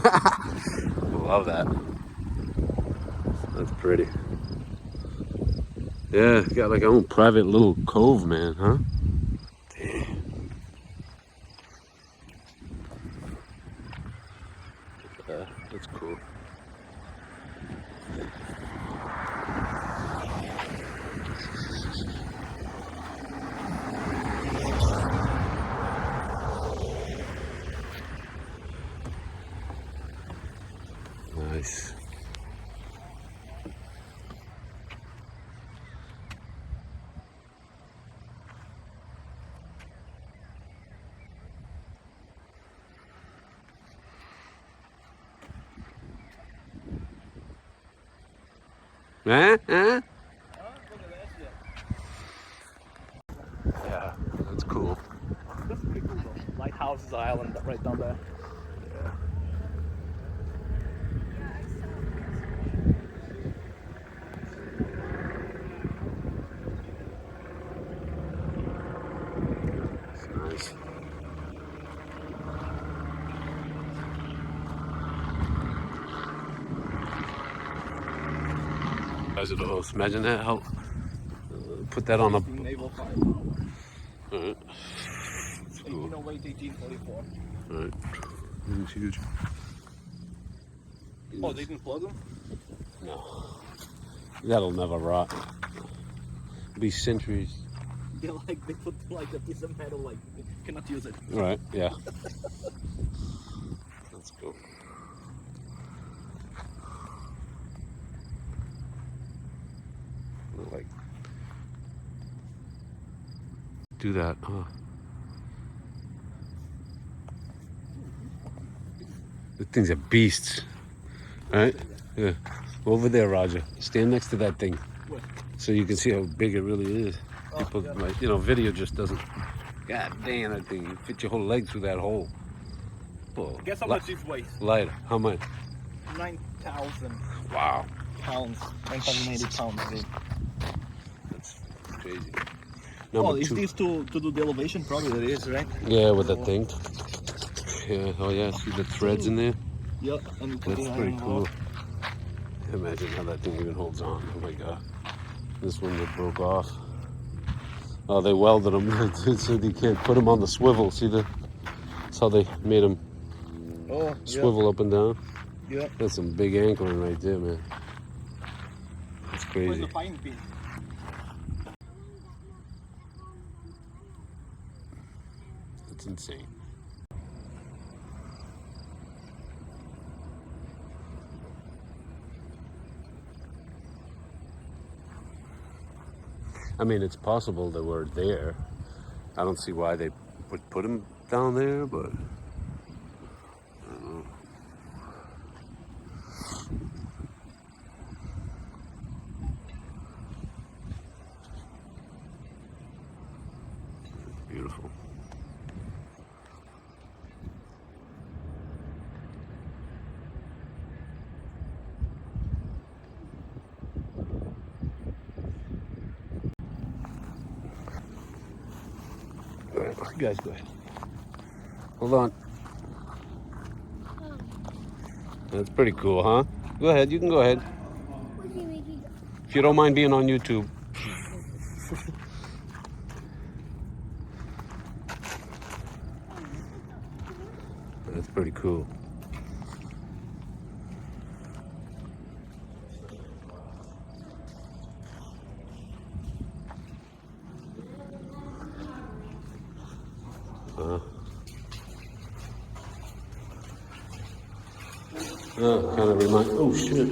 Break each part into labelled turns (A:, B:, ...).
A: Love that. That's pretty. Yeah, got like our own private little cove, man, huh? Damn. That's cool. Nice. Huh? Huh? Yeah, that's cool.
B: That's pretty cool though. Lighthouses Island right down there.
A: Yeah. It's nice. As it host. Imagine that. How put that on a.
B: Naval fire.
A: Alright. It's cool.
B: 1808, 1844.
A: Alright. It's huge.
B: Oh, they didn't plug them?
A: No. That'll never rot. It'll be centuries.
B: Yeah, like they put like a piece of metal, like you cannot use it.
A: Right, yeah. That's cool. Like, do that, huh? The things are beasts, right? Yeah. Over there, Roger. Stand next to that thing, so you can see how big it really is. People,
B: yeah.
A: like, you know, video just doesn't. God damn, that thing! You fit your whole leg through that hole. Oh,
B: Guess how much this weighs?
A: Lighter. How much?
B: 9,000
A: Wow.
B: pounds. 9,080 pounds. Dude.
A: That's crazy.
B: Oh, is this to do the elevation? Probably it is, right?
A: Yeah, with that thing. Yeah. Oh yeah. See the threads in there?
B: Yep.
A: That's pretty cool. Imagine how that thing even holds on. Oh my god. This one that broke off. Oh, they welded them so they can't put them on the swivel. See that's how they made them swivel up and down.
B: Yeah.
A: That's some big anchoring right there, man. That's crazy.
B: Where's the pine pin?
A: That's insane. I mean, it's possible they were there. I don't see why they would put them down there, but I don't know. It's beautiful. You guys go ahead. Hold on. That's pretty cool, huh? Go ahead, you can go ahead. If you don't mind being on YouTube. That's pretty cool. Kind of remind. Oh shit!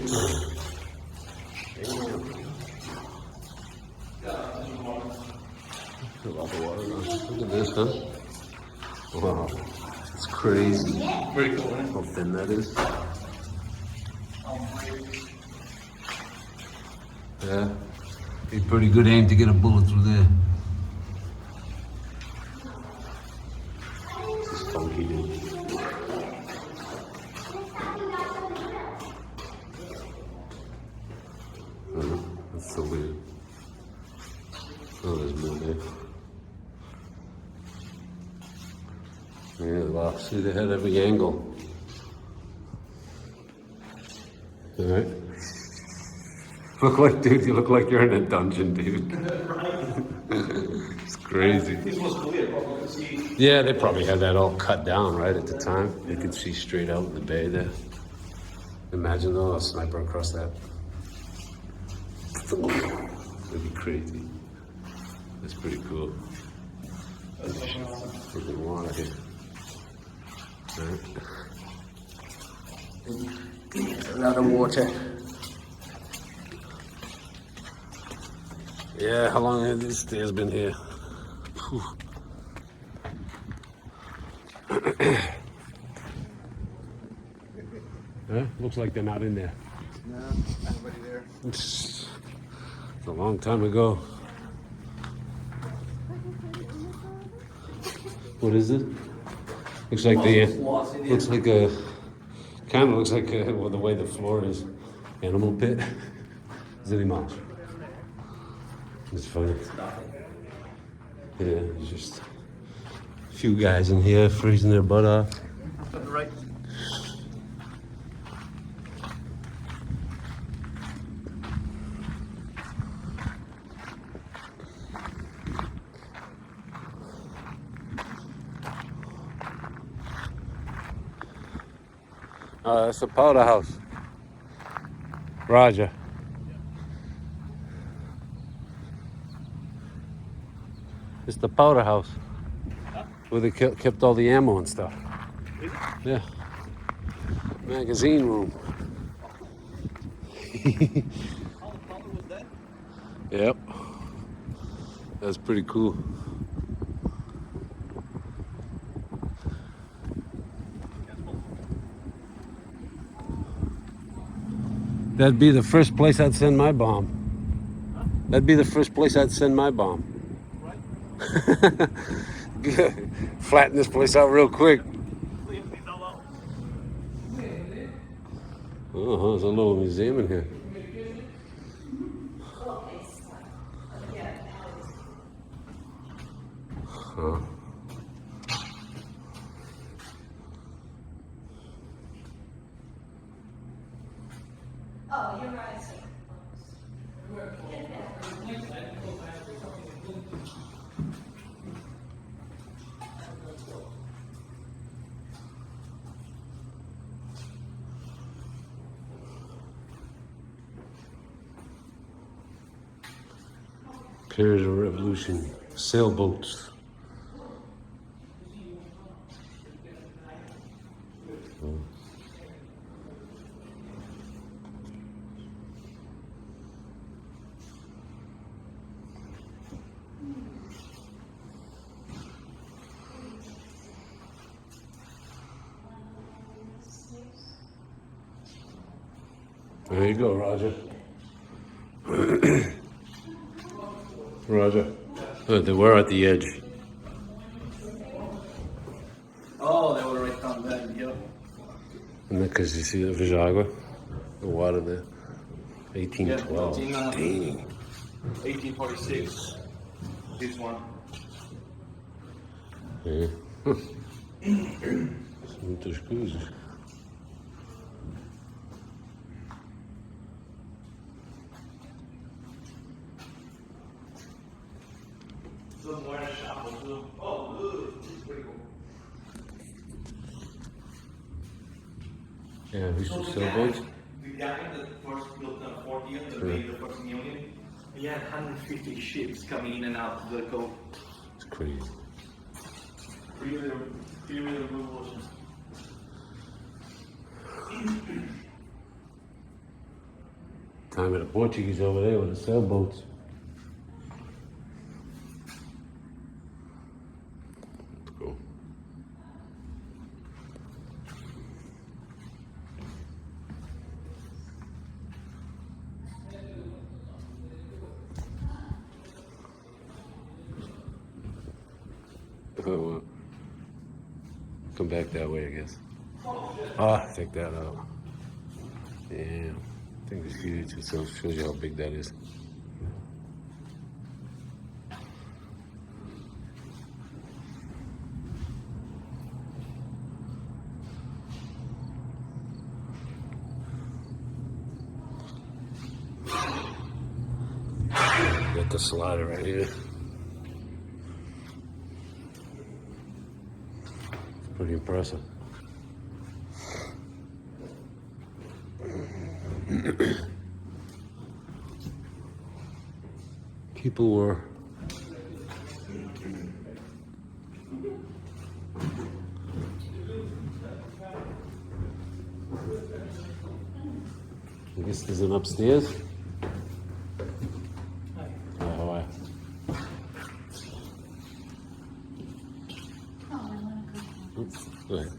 A: A lot of water. Look at this, huh? Wow, it's crazy.
B: Very cool, right?
A: How thin that is. Yeah, be pretty good aim to get a bullet through there. This is funky, dude. That's so weird. Oh, there's more there. Yeah, wow, see, they had every angle. All right. Look like, dude, you look like you're in a dungeon, dude. It's crazy.
B: This was clear, but we could see.
A: Yeah, they probably had that all cut down, right, at the time. You could see straight out in the bay there. Imagine though, a sniper across that. That'd be crazy. That's pretty cool. Freaking water here. Right. Another water. Yeah, how long have these stairs been here? Whew. Huh? Looks like they're not in there.
C: No, nobody there.
A: It's a long time ago. What is it? Looks like looks like a, kind of looks like well, the way the floor is. Animal pit. Zilly mouse. It's funny. Yeah, there's just a few guys in here freezing their butt off.
B: Right.
A: It's the powder house. Roger. It's the powder house where they kept all the ammo and stuff. Yeah. Magazine room. Yep. That's pretty cool. That'd be the first place I'd send my bomb. That'd be the first place I'd send my bomb. Flatten this place out real quick. Oh, there's a little museum in here. Huh.
D: Oh, you're right.
A: Period of Revolution. Sailboats. There you go, Roger. Roger. They were at the edge.
B: Oh, they were right down there. Yep.
A: And because you see the Vijaga, the water there. 1812.
B: Yeah,
A: Dang.
B: 1846. This one.
A: Yeah. Muitas coisas.
B: Somewhere in a shop or two. Oh, look, this is pretty cool.
A: Yeah, we
B: So
A: should
B: the
A: sailboats.
B: guy that first built the Fort Union, that made the first Union, he had 150 ships coming in and out of the coast.
A: It's crazy.
B: Period of revolution.
A: Time of the Portuguese over there with the sailboats. Cool. Oh, well. Come back that way, I guess. Ah, take that out. Yeah, I think it's huge. It shows you how big that is. Got the slider right here. It's pretty impressive. People were I guess there's an upstairs. Hi, how are you? Oops, go ahead.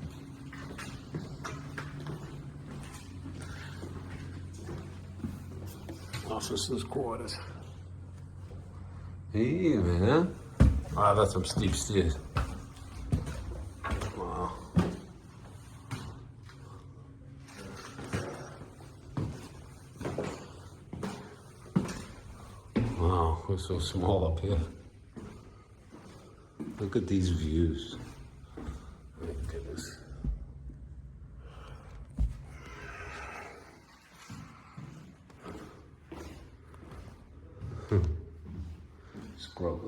A: Officers' quarters. Hey, man. Wow, that's some steep stairs. Wow. Wow, we're so small up here. Look at these views. My goodness. Scrub.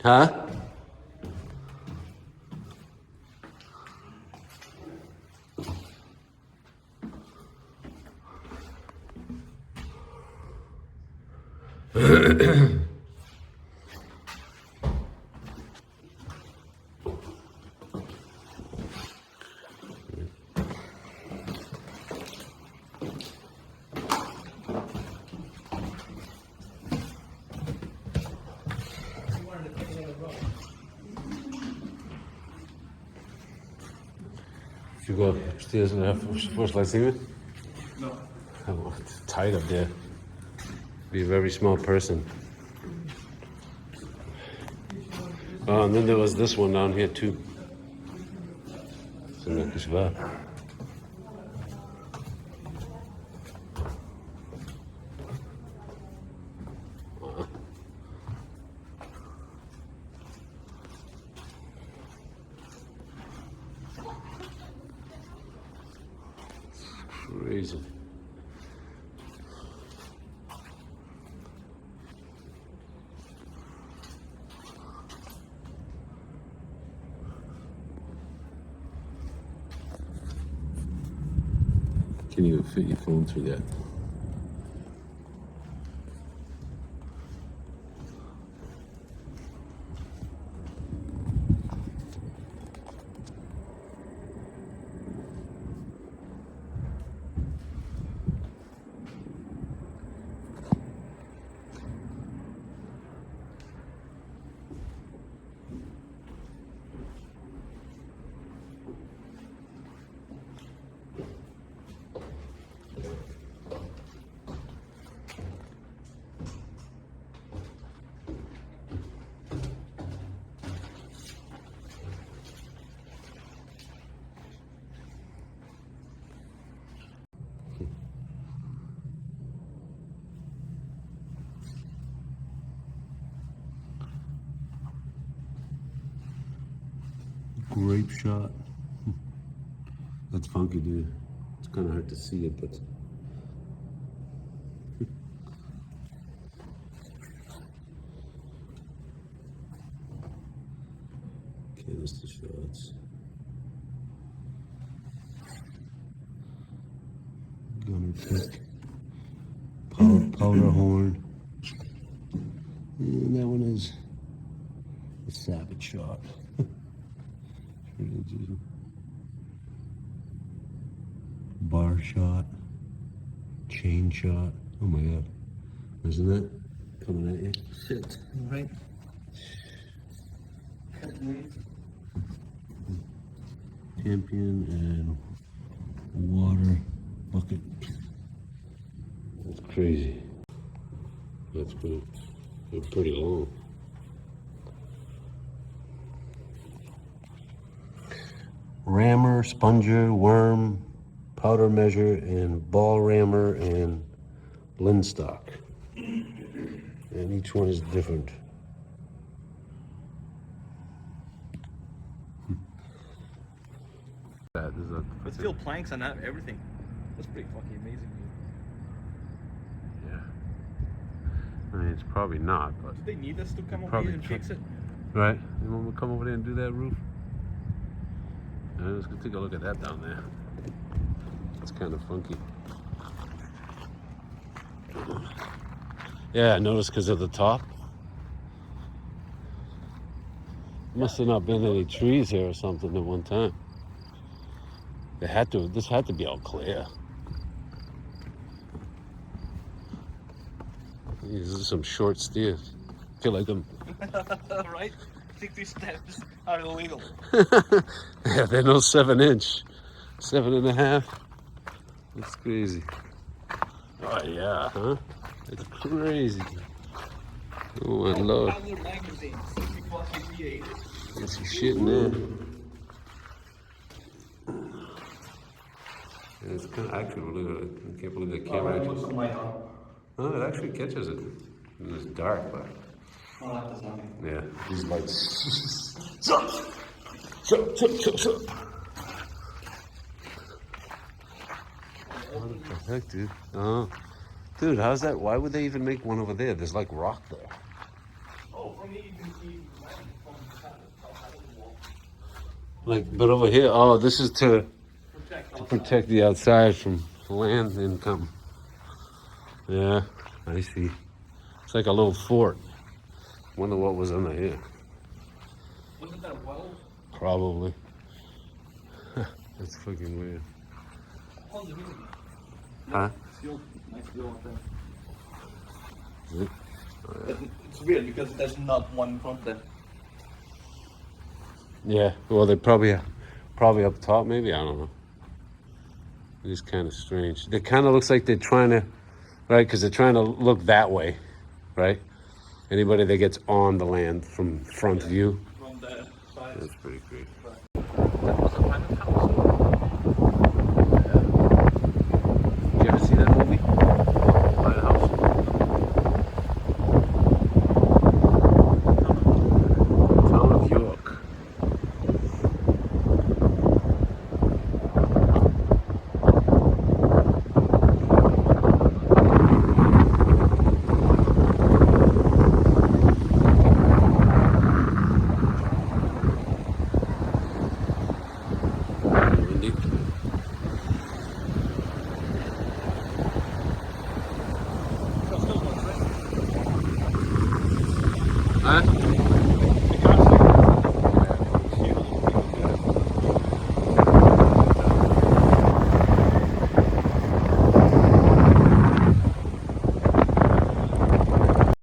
A: Huh? You go upstairs and have first light see me?
B: No.
A: Oh, it's tight up there. Be a very small person. Oh, and then there was this one down here too. So that is bad. Crazy. Can't even fit your phone through that. Grape shot. That's funky, dude. It's kind of hard to see it, but canister shots. Gunner pick. Powder horn. And that one is a savage shot. Bar shot, chain shot. Oh my god, isn't that coming at you? Shit,
B: Right.
A: Champion and water bucket. That's crazy. That's pretty. They're pretty long. Rammer, sponger, worm, powder measure, and ball rammer, and blend stock. And each one is different. that. This is a
B: But still planks and everything. That's pretty fucking amazing.
A: yeah. I mean, it's probably not, but
B: Do they need us to come over
A: probably
B: here and fix it?
A: right. You want me to come over there and do that roof? Let's go take a look at that down there. It's kind of funky. Yeah, I noticed because of the top. Must have not been any trees here or something at one time. They had to. This had to be all clear. These are some short steers. Feel like them.
B: Right? 60 steps are illegal.
A: Yeah, they're no 7-inch. 7.5. That's crazy. Oh yeah, huh? It's crazy. Oh my lord.
B: Other magazines, 60 fucking V8.
A: There's some shit in there. Yeah, it's kind of actually really good. I can't believe the camera actually. Oh, it actually catches it. And it's dark, but yeah, these lights. So. What the heck, dude? Oh, dude, how's that? Why would they even make one over there? There's like rock there.
B: Oh, from here you can see from the wall.
A: Like, but over here, oh, this is to protect the outside from land income. Yeah, I see. It's like a little fort. Wonder what was under here.
B: Wasn't that a well?
A: Probably. That's fucking weird.
B: Oh, the river.
A: Huh?
B: Still, nice little thing.
A: Is it?
B: But it's weird because there's not one in front there.
A: Yeah. Well, they probably up top. Maybe, I don't know. It is kind of strange. It kind of looks like they're trying to, right? Because they're trying to look that way, right? Anybody that gets on the land from front view.
B: From the side.
A: That's pretty great.
B: That was a private house.
A: Did you ever see that movie? Lighthouse? Town of York. Huh?